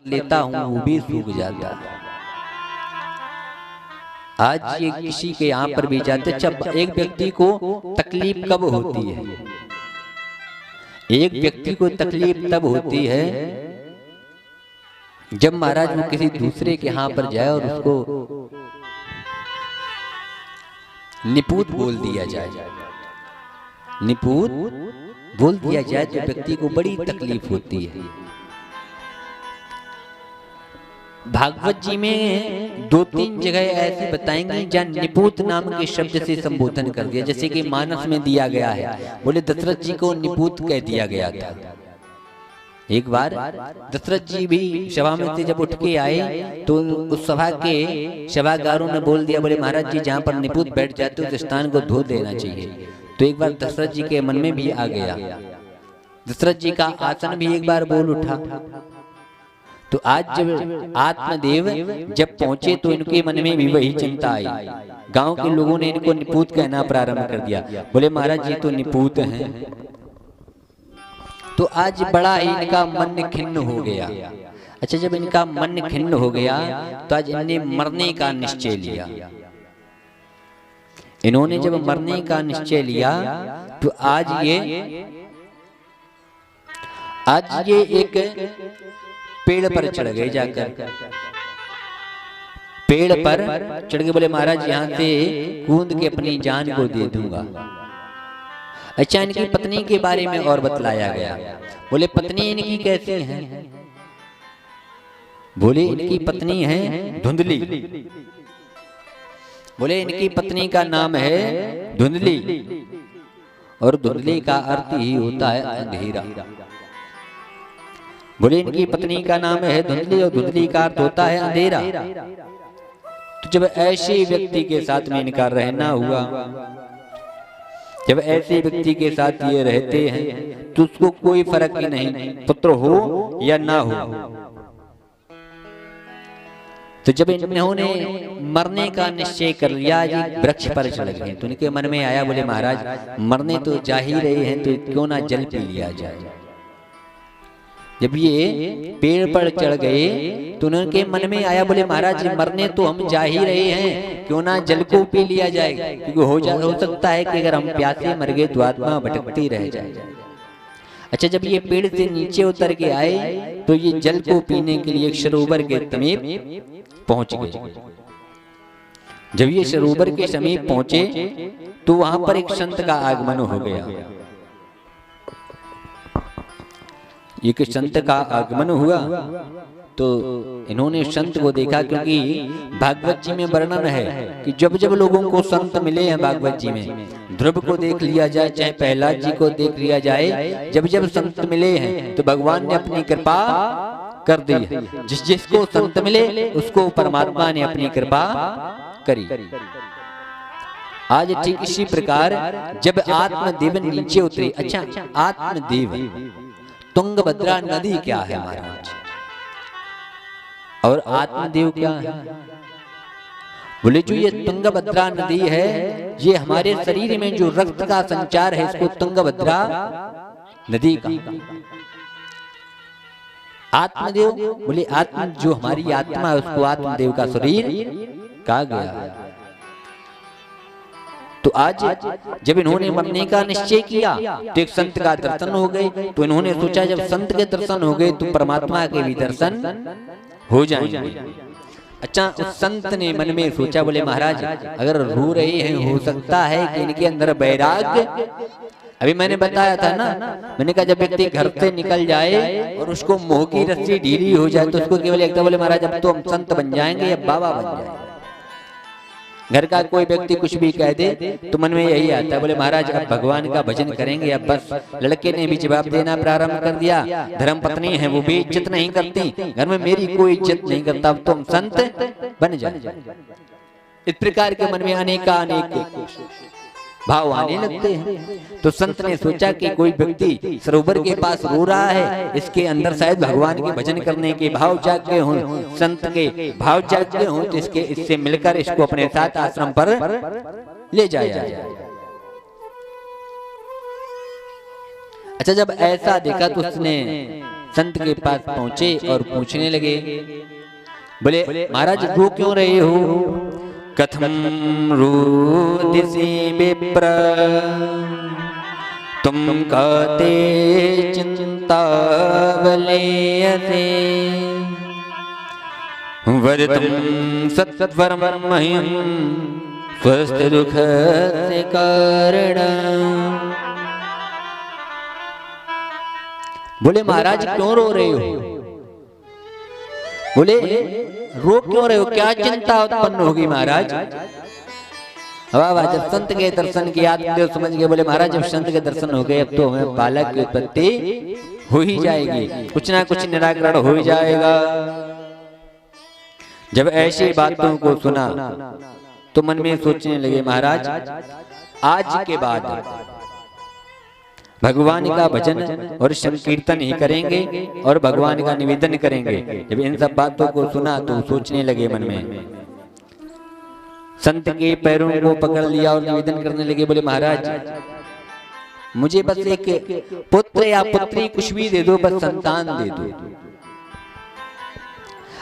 लेता हूं वो भी सूख जाता है। आज ये किसी के यहाँ पर भी जाते, जब एक व्यक्ति को तकलीफ कब होती है, एक व्यक्ति को तकलीफ तब होती है जब महाराज वो किसी दूसरे के यहाँ पर जाए और उसको निपुत बोल दिया जाए, निपुत बोल दिया जाए तो व्यक्ति को बड़ी तकलीफ होती है। भागवत जी में 2-3 जगह ऐसी बताएंगे जहाँ निपुत नाम के शब्द से संबोधन कर दिया, जैसे कि मानस में दिया गया है, बोले दशरथ जी को निपुत कह दिया गया था। एक बार दशरथ जी भी सभा में से जब उठ के आए तो उस सभा के सभागारों ने बोल दिया, बोले महाराज जी जहाँ पर निपुत बैठ जाते उस स्थान को धो देना चाहिए। तो एक बार दशरथ जी के मन में भी आ गया, दशरथ जी का आसन भी एक बार बोल उठा। तो आज जब आत्मदेव जब पहुंचे तो इनके मन में भी वही चिंता आई। गांव के लोगों ने इनको निपुत कहना प्रारंभ कर दिया, बोले महाराज जी तो निपुत हैं। तो आज बड़ा ही इनका मन खिन्न हो गया। अच्छा, जब इनका मन खिन्न हो गया तो आज इन्होंने मरने का निश्चय लिया। इन्होंने जब मरने का निश्चय लिया तो आज ये एक पेड़ पर चढ़ गए, जाकर पेड़ पर चढ़ के बोले महाराज यहाँ से कूद के अपनी जान को दे दूंगा। अच्छा, इनकी पत्नी के बारे में और बतलाया गया, बोले पत्नी इनकी कैसी है, बोले इनकी पत्नी है धुंधली, बोले इनकी पत्नी का नाम है धुंधली, और धुंधली का अर्थ ही होता है अंधेरा। बोले इनकी पत्नी का नाम है धुंधली और धुंधली का अर्थ होता है अंधेरा। तो जब ऐसे व्यक्ति के साथ में इनका रहना हुआ, जब ऐसे व्यक्ति के साथ ये रहते हैं तो उसको कोई फर्क ही नहीं पुत्र हो या ना हो। तो जब इन्होंने मरने का निश्चय कर लिया, एक वृक्ष पर चढ़ गए, तो इनके मन में आया, बोले महाराज मरने तो जा ही रहे हैं तो क्यों ना जल पी लिया जाए। जब ये पेड़ पर चढ़ गए तो उनके मन में आया, बोले महाराज मरने तो हम जा ही रहे हैं, क्यों ना जल को पी लिया जाए, क्योंकि हो सकता है कि अगर हम प्यासे मर गए तो आत्मा भटकती रह जाए। अच्छा, जब ये पेड़ से नीचे उतर के आए तो ये जल को पीने के लिए एक सरोवर के समीप पहुंच गए। जब ये सरोवर के समीप पहुंचे तो वहां पर एक संत का आगमन हो गया। एक संत का आगमन हुआ तो इन्होंने संत को देखा, क्योंकि भागवत जी में वर्णन है कि जब जब लोगों को संत मिले हैं भागवत जी में, ध्रुव को देख लिया जाए चाहे प्रहलाद जी को देख लिया जाए, जब जब संत मिले हैं तो भगवान ने अपनी कृपा कर दी है। जिसको संत मिले उसको परमात्मा ने अपनी कृपा करी। आज ठीक इसी प्रकार जब आत्मदेव नीचे उतरे। अच्छा, आत्मदेव तुंगभद्रा नदी क्या है महाराज, और आत्मदेव क्या है? बोले जो ये तुंगभद्रा नदी है, ये हमारे शरीर में जो रक्त का संचार है इसको तुंगभद्रा नदी का। आत्मदेव बोले आत्मा जो हमारी आत्मा है उसको आत्मदेव का शरीर कहा गया। तो आज जब इन्होंने मरने का निश्चय किया तो एक संत का दर्शन हो गए। तो इन्होंने सोचा जब संत के दर्शन हो गए तो परमात्मा के भी दर्शन हो जाएंगे। अच्छा, उस संत ने मन में सोचा, बोले महाराज अगर रो रहे हैं हो सकता है कि इनके अंदर वैराग्य, अभी मैंने बताया था ना, मैंने कहा जब व्यक्ति घर से निकल जाए और उसको मोह की रस्सी ढीली हो जाए तो उसको केवल एक बोले महाराज अब तो हम संत बन जाएंगे या बाबा बन जाएंगे। घर का कोई व्यक्ति कुछ भी कह दे तो मन में यही आता है, बोले महाराज अब भगवान का भजन करेंगे। अब बस लड़के ने भी जवाब देना प्रारंभ कर दिया, धर्म पत्नी है वो भी इज्जत नहीं करती, घर में मेरी कोई इज्जत नहीं करता, अब तो हम संत बन जाए। इस प्रकार के मन में अनेक भाव आने लगते हैं। तो संत ने सोचा कि कोई व्यक्ति सरोवर के पास रो रहा है, इसके अंदर शायद भगवान के भजन करने के भाव जाग गए हों, संत के भाव जाग गए हों, तो इससे मिलकर इसको अपने साथ आश्रम पर ले जाया जाए। अच्छा, जब ऐसा देखा तो उसने संत के पास पहुंचे और पूछने लगे, बोले महाराज रो क्यों रहे हो? कथम रोदिसी विप्र तुम कहते चिंता वलयसे वरतुम सत्वरम महिम स्वस्थ दुख से कारण। बोले महाराज क्यों रो रहे हो? बोले रो क्यों रहे हो, क्या चिंता उत्पन्न होगी महाराज? वाह, जब संत के दर्शन की आत्मदेव समझ गए, बोले महाराज जब संत के दर्शन हो गए अब तो हमें बालक की उत्पत्ति हो ही जाएगी, कुछ ना कुछ निराकरण हो ही जाएगा। जब ऐसी बातों को सुना तो मन में सोचने लगे, महाराज आज के बाद भगवान का भजन और संकीर्तन ही करेंगे और भगवान का निवेदन करेंगे। जब इन सब बातों को सुना तो सोचने लगे मन में, संत के पैरों को पकड़ लिया और निवेदन करने लगे, बोले महाराज मुझे बस एक पुत्र या पुत्री कुछ भी दे दो, बस संतान दे दो।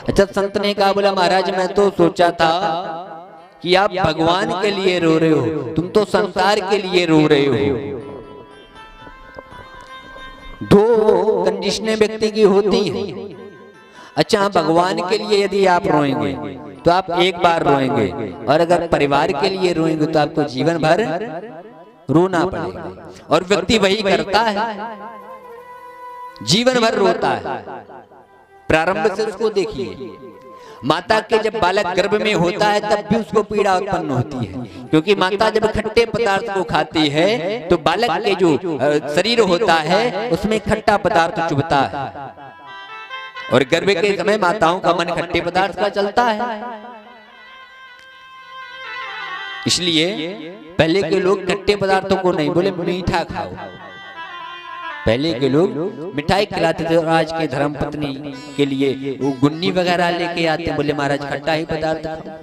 अच्छा, संत ने कहा, बोला महाराज मैं तो सोचा था कि आप भगवान के लिए रो रहे हो, तुम तो संसार के लिए रो रहे हो। दो कंडीशनें व्यक्ति की होती हैं। अच्छा, भगवान के लिए यदि आप रोएंगे तो आप एक बार रोएंगे, और अगर परिवार के लिए रोएंगे तो आपको जीवन भर रोना पड़ेगा। और व्यक्ति वही करता है, जीवन भर रोता है। प्रारंभ से उसको देखिए, माता के जब बालक गर्भ में होता है तब भी उसको पीड़ा उत्पन्न होती है, क्योंकि माता जब खट्टे पदार्थ को खाती है तो बालक के जो शरीर होता है उसमें खट्टा पदार्थ चुभता है, और गर्भ के समय माताओं का मन खट्टे पदार्थ का चलता है। इसलिए पहले के लोग खट्टे पदार्थों को नहीं, बोले मीठा खाओ। पहले के लोग मिठाई खिलाते थे, और आज के धर्म पत्नी के लिए वो गुन्नी वगैरह लेके आते हैं, बोले महाराज खट्टा ही पदार्थ खाओ।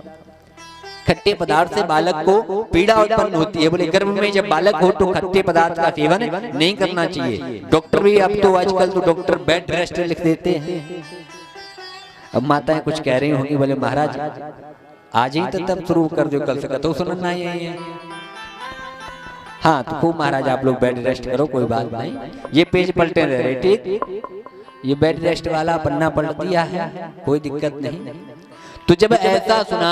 खट्टे पदार्थ से बालक को पीड़ा उत्पन्न होती है। बोले गर्भ में जब बालक हो तो खट्टे पदार्थ का सेवन नहीं करना चाहिए। डॉक्टर भी, अब तो आजकल तो डॉक्टर बेड रेस्ट लिख देते हैं। अब माताएं कुछ कह रही होंगी, बोले महाराज आज ही तो तब शुरू कर दो, कल से कतो सुनना ही है। हाँ तो खूब महाराज आप लोग बेड रेस्ट करो, कोई बात नहीं, ये पेज पलटे रहे, ठीक, ये बेड रेस्ट वाला पन्ना पलट दिया है, कोई दिक्कत नहीं। तो जब ऐसा सुना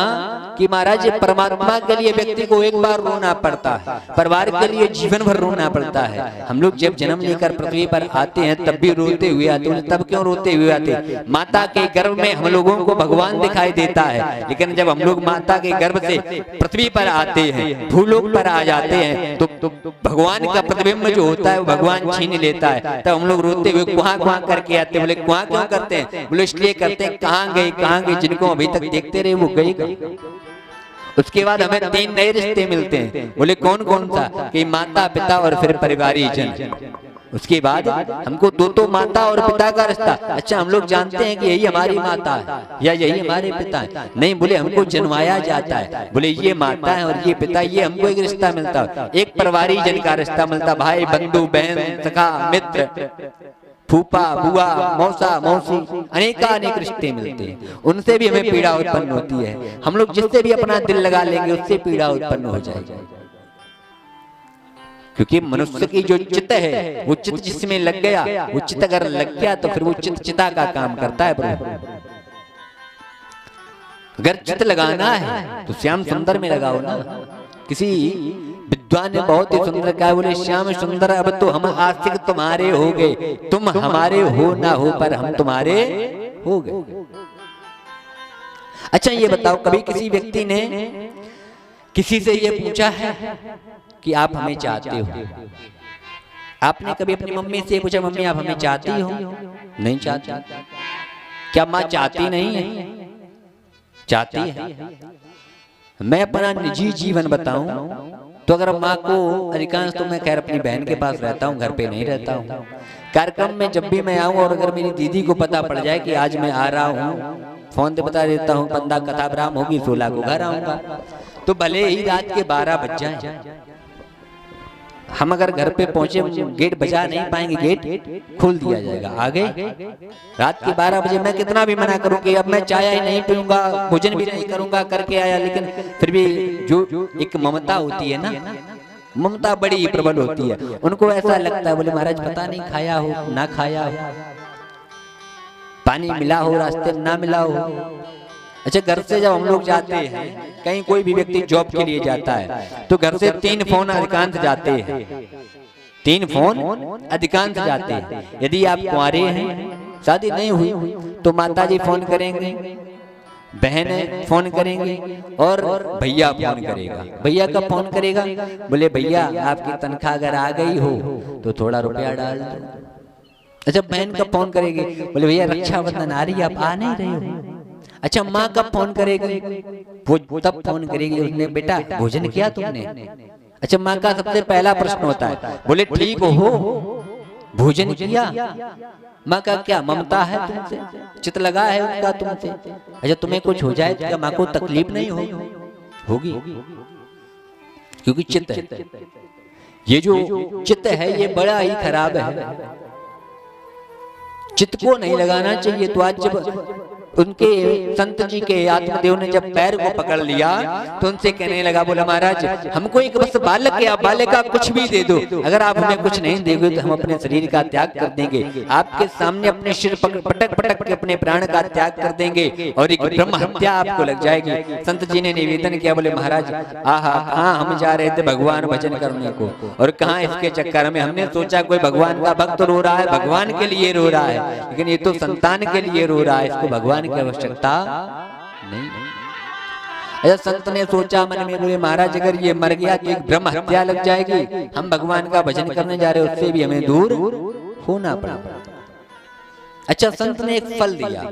कि महाराज परमात्मा के लिए व्यक्ति को एक बार रोना पड़ता है, परिवार के लिए जीवन भर रोना पड़ता है। हम लोग जब जन्म लेकर पृथ्वी पर आते हैं तब भी रोते हुए आते हैं। तब क्यों रोते हुए आते? माता के गर्भ में हम लोगों को भगवान दिखाई देता है, लेकिन जब हम लोग माता के गर्भ से पृथ्वी पर आते हैं, भूलोक पर आ जाते हैं, तो भगवान का प्रतिबिंब जो होता है वो भगवान छीन लेता है। तब हम लोग रोते हुए कुआं कुआं करके आते हैं। बोले कुआं क्यों करते हैं? बोले इसलिए करते हैं, कहाँ गए जिनको अभी तक देखते रहे वो गए। उसके बाद हमें 3 नए रिश्ते मिलते हैं। बोले कौन कौन सा? कि माता पिता और फिर परिवारी जन। उसके बाद हमको दो माता और पिता का रिश्ता। अच्छा, हम लोग जानते हैं कि यही हमारी माता है या यही हमारे पिता है? नहीं, बोले हमको जन्माया जाता है। बोले ये माता है और ये पिता, ये हमको एक रिश्ता मिलता है, एक परिवारी जन का रिश्ता मिलता, भाई बंधु बहन सखा मित्र फूफा बुआ मौसा मौसी, अनेक रिश्ते मिलते हैं। उनसे भी हमें पीड़ा उत्पन्न होती है। हम लोग जिससे भी अपना दिल लगा लेंगे उससे पीड़ा उत्पन्न हो जाएगी, क्योंकि मनुष्य की जो चित्त है वो चित्त जिसमें लग गया, वो चित्त अगर लग गया तो फिर वो चित्त चिता का काम करता है प्रभु। अगर चित्त लगाना है तो श्याम सुंदर में लगाओ ना। किसी विद्वान ने बहुत ही सुंदर कहा, बोले श्याम सुंदर अब तो हम आशिक तुम्हारे हो गए, तुम हमारे हो ना हो पर हम तुम्हारे हो गए। अच्छा ये बताओ, कभी किसी व्यक्ति ने किसी से ये पूछा है कि आप हमें चाहते हो? आपने कभी अपनी मम्मी से पूछा, मम्मी आप हमें चाहती हो? नहीं चाहती। क्या माँ चाहती नहीं है? चाहती है। मैं अपना निजी जीवन बताऊं तो अगर माँ को अधिकांश, तो मैं खैर अपनी बहन के पास रहता हूँ, घर पे नहीं रहता हूँ। कार्यक्रम में जब भी मैं आऊँ और अगर मेरी दीदी को पता पड़ जाए कि आज मैं आ रहा हूँ, फोन पे बता देता हूँ, बंदा कथा ब्राह्म होगी 16 को घर आऊंगा, तो भले ही रात के 12 बज जाए, हम अगर घर पे पहुंचे गेट बजा नहीं पाएंगे, गेट खोल दिया जाएगा। आगे रात के 12 बजे मैं कितना भी मना करूं कि अब मैं चाय ही नहीं पीऊंगा, भोजन भी नहीं करूंगा करके आया, लेकिन फिर भी जो एक ममता होती है ना, ममता बड़ी प्रबल होती है। उनको ऐसा लगता है, बोले महाराज पता नहीं खाया हो ना खाया हो, पानी मिला हो रास्ते में ना मिला हो। अच्छा, घर से जब हम लोग जाते हैं, कहीं कोई भी व्यक्ति जॉब के लिए जाता है, तो घर से 3 फोन अधिकांश जाते हैं, 3 फोन अधिकांश जाते हैं। यदि आप कुंवारे हैं, शादी नहीं हुई, तो माताजी फोन करेंगे, बहन फोन करेंगी और भैया फोन करेगा। भैया कब फोन करेगा? बोले भैया आपकी तनख्वाह अगर आ गई हो तो थोड़ा रुपया डाल दो। अच्छा, बहन कब फोन करेगी? बोले भैया रक्षाबंधन आ रही है, आप आ नहीं रहे हो। अच्छा, माँ कब फोन करेगी? वो तब फोन करेगी उसने, बेटा भोजन किया तुमने? अच्छा, माँ का सबसे पहला प्रश्न होता है, बोले ठीक हो, भोजन किया? माँ का क्या ममता है तुमसे, चित लगा है उनका तुमसे। अच्छा, तुम्हें कुछ हो जाए तो क्या माँ को तकलीफ नहीं होगी? क्योंकि चित्त है, ये जो चित्त है ये बड़ा ही खराब है, चित्त को नहीं लगाना चाहिए। तो आज जब उनके संत जी के आत्मदेव ने जब पैर को पकड़ लिया तो उनसे कहने लगा, बोला महाराज हमको एक बस बालक या बालिका कुछ भी दे दो, अगर आप हमें कुछ नहीं दोगे तो हम अपने शरीर का त्याग कर देंगे, आपके सामने अपने सिर पटक पटक के अपने प्राण का त्याग कर देंगे और एक ब्रह्म हत्या आपको लग जाएगी। संत जी ने निवेदन किया, बोले महाराज आहा, कहाँ हम जा रहे थे भगवान भजन करने को, और कहाँ इसके चक्कर में हमने सोचा कोई भगवान का भक्त रो रहा है, भगवान के लिए रो रहा है, लेकिन ये तो संतान के लिए रो रहा है, इसको भगवान की आवश्यकता नहीं। ऐसा संत ने सोचा मन में, बोले महाराज अगर ये मर गया तो एक ब्रह्म हत्या लग जाएगी, हम भगवान का भजन करने जा रहे हैं, उससे भी हमें दूर होना पड़ा। अच्छा, संत ने एक फल दिया,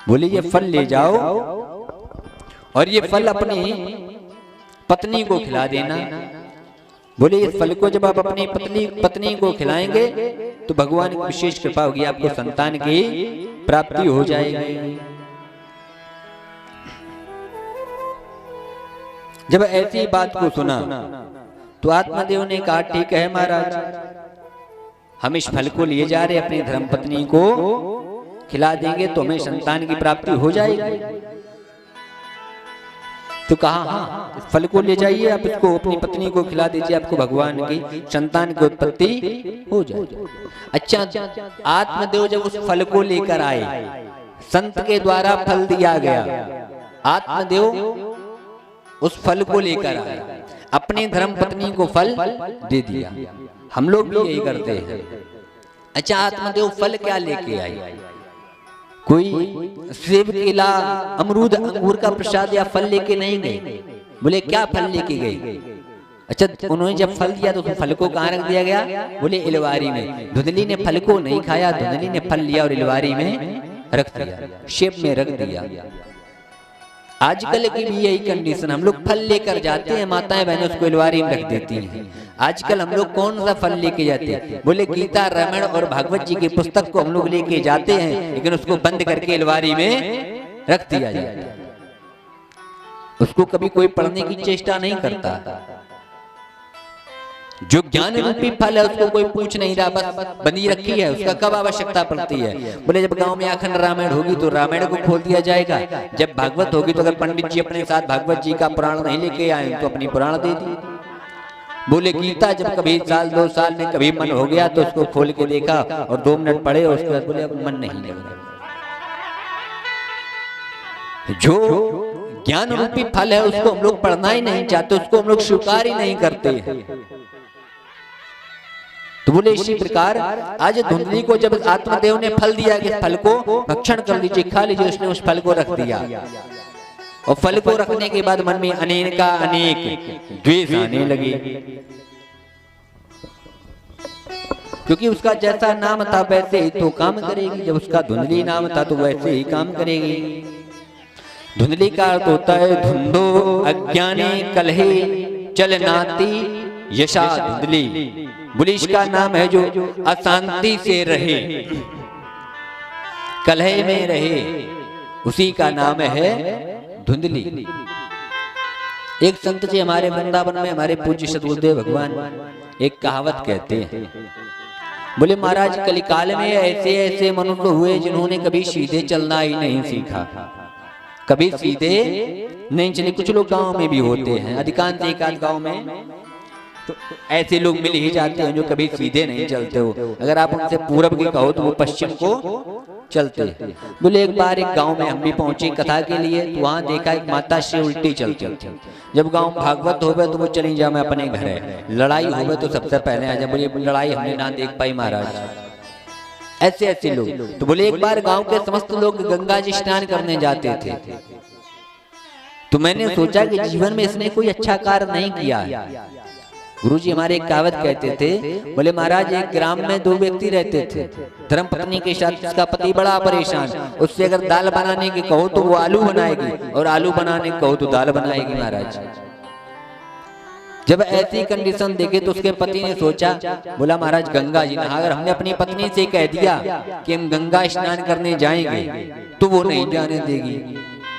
बोले ये फल ले जाओ और ये फल अपनी पत्नी को खिला देना। बोले इस फल को जब आप अपनी पत्नी को खिलाएंगे तो भगवान की विशेष कृपा होगी, आपको संतान की प्राप्ति हो जाएगी। जब ऐसी बात को सुना तो आत्मदेव ने कहा, ठीक है महाराज, हम इस फल को लिए जा रहे, अपनी धर्मपत्नी को खिला देंगे तो हमें संतान की प्राप्ति हो जाएगी। तो कहा हाँ, इस फल को ले जाइए, आप इसको अपनी पत्नी को खिला दीजिए, आपको भगवान की संतान की उत्पत्ति हो जाए। अच्छा, आत्मदेव जब उस फल को लेकर आए, संत के द्वारा फल दिया गया, आत्मदेव उस फल को लेकर आए, अपनी धर्म पत्नी को फल दे दिया। हम लोग भी यही करते हैं। अच्छा, आत्मदेव फल क्या लेके आए? कोई सेब, केला, अमरूद, अंगूर का प्रसाद या फल लेके नहीं गए। बोले क्या फल लेके गए? अच्छा, उन्होंने जब फल दिया तो फल को कहाँ रख दिया गया? बोले इलवारी में। धुंधली ने फल को नहीं खाया, धुंधली ने फल लिया और इलवारी में रख दिया, शेप में रख दिया। आजकल की भी यही कंडीशन, हम लोग फल लेकर जाते हैं, माताएं बहनें उसको इलवारी में रख देती हैं। आजकल हम लोग कौन सा फल लेके जाते हैं? बोले गीता, रामायण और भागवत जी की पुस्तक को हम लोग लेके जाते हैं, लेकिन उसको बंद करके इलवारी में रख दिया जाता है, उसको कभी कोई पढ़ने की चेष्टा नहीं करता। जो ज्ञान रूपी फल है उसको कोई पूछ नहीं रहा, बस बंदी रखी है, उसका कब आवश्यकता पड़ती है? बोले जब गांव में अखंड रामायण होगी तो रामायण को खोल दिया जाएगा, जब भागवत होगी तो अगर पंडित जी अपने साथ भागवत जी का पुराण नहीं लेके आए तो अपनी पुराण दे दी। बोले गीता जब कभी साल 2 साल में कभी मन हो गया तो उसको खोल के देखा और 2 मिनट पढ़े, उसके बाद बोले अब मन नहीं लगा। जो ज्ञान रूपी फल है उसको हम लोग पढ़ना ही नहीं चाहते, उसको हम लोग स्वीकार ही नहीं करते। तो बोले इसी प्रकार आज धुंधली को जब आत्मदेव ने फल दिया कि फल को भक्षण कर लीजिए, खा लीजिए, उसने उस फल को रख दिया और फल को रखने के बाद मन में अनेका अनेक द्वेष आने लगे, क्योंकि उसका जैसा नाम था वैसे ही तो काम करेगी। जब उसका धुंधली नाम था तो वैसे ही काम करेगी। धुंधली का अर्थ होता है धुंधो अज्ञानी कलहे चलनाती यशा धुंधली। बुलिश का नाम है जो अशांति से रहे, कलह में रहे, उसी का नाम है धुंधली। एक संत जी हमारे वृंदावन में, हमारे पूज्य सद्गुरुदेव भगवान एक कहावत कहते हैं, बोले महाराज कलिकाल में ऐसे ऐसे मनुष्य हुए जिन्होंने कभी सीधे चलना ही नहीं सीखा, कभी सीधे नहीं चले। कुछ लोग गांव में भी होते हैं, अधिकांश एक आध गांव में तो ऐसे लोग मिल ही जाते हैं जो कभी सीधे नहीं चलते हो। अगर आप उनसे पूरब की कहो तो वो पश्चिम को चलते हैं। बोले एक बार एक गांव में हम भी पहुंचे कथा के लिए, तो वहां देखा एक माता श्री उल्टी चलती थी। जब गांव भागवत हो गए तो वो चली जा, मैं अपने घर है, लड़ाई हो गए तो सबसे पहले आ जा। बोले लड़ाई हमने ना देख पाई महाराज, ऐसे ऐसे लोग। तो बोले एक बार गांव के समस्त लोग गंगा जी स्नान करने जाते थे, तो मैंने सोचा कि जीवन में इसने कोई अच्छा कार्य नहीं किया। गुरुजी हमारे एक कहावत कहते थे, बोले महाराज एक ग्राम में दो व्यक्ति रहते थे, धर्म पत्नी के साथ उसका पति बड़ा परेशान, उससे अगर दाल बनाने की कहो तो वो आलू बनाएगी और आलू बनाने की कहो तो दाल बनाएगी। महाराज जब ऐसी कंडीशन देखे तो उसके पति ने सोचा, बोला महाराज गंगा जी नहा, अगर हमने अपनी पत्नी से कह दिया कि हम गंगा स्नान करने जाएंगे तो वो नहीं जाने देगी।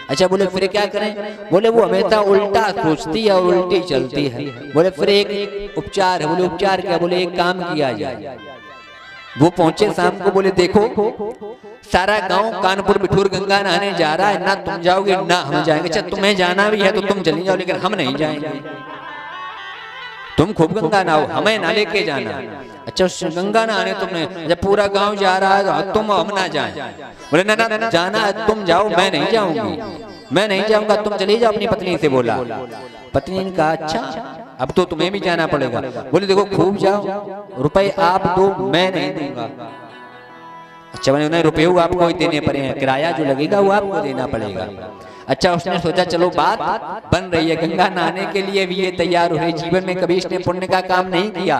अच्छा बोले फिर क्या करें? बोले वो हमेशा उल्टा सोचती है और उल्टी चलती है। बोले फिर एक उपचार है। बोले उपचार क्या? बोले एक काम किया जाए। वो पहुंचे शाम को, बोले देखो सारा गांव कानपुर बिठूर गंगा नहाने जा रहा है, ना तुम जाओगे ना हम जाएंगे। अच्छा तुम्हें जाना भी है तो तुम चली जाओ, लेकिन हम नहीं जाएंगे। तुम खूब गंगा नहाओ, हमें ना लेके जाना। अच्छा गंगा नहाने तुमने, जब पूरा गांव जा रहा है तो तुम हम ना जाए। बोले ना ना जाना है तुम जाओ, मैं नहीं जाऊंगी, मैं नहीं जाऊंगा, तुम चली जाओ। अपनी पत्नी से बोला। पत्नी ने कहा अच्छा अब तो तुम्हें भी जाना पड़ेगा। बोले देखो खूब जाओ, रुपए आप दो, मैं नहीं दूंगा। अच्छा मैंने उन्हें रुपये आपको ही देने पड़ेंगे, किराया जो लगेगा वो आपको देना पड़ेगा। अच्छा उसने सोचा चलो बात बन रही है, गंगा नहाने के लिए भी ये तैयार हुए। जीवन में कभी इसने पुण्य का काम नहीं किया,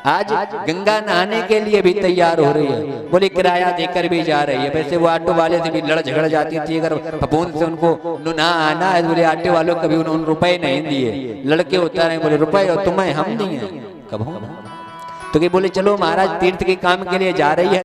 आज गंगा नहाने के लिए भी तैयार हो रही है। बोले किराया देकर भी जा रही है। वैसे वो ऑटो वाले से भी लड़ झगड़ जाती थी, अगर फपूंद से उनको ना आना है। बोले ऑटो वालों कभी उन्होंने रुपए नहीं दिए, लड़के होता रहे। बोले रुपए और तुम्हें हम दिए कब? तो बोले चलो महाराज तीर्थ के काम के लिए जा रही है।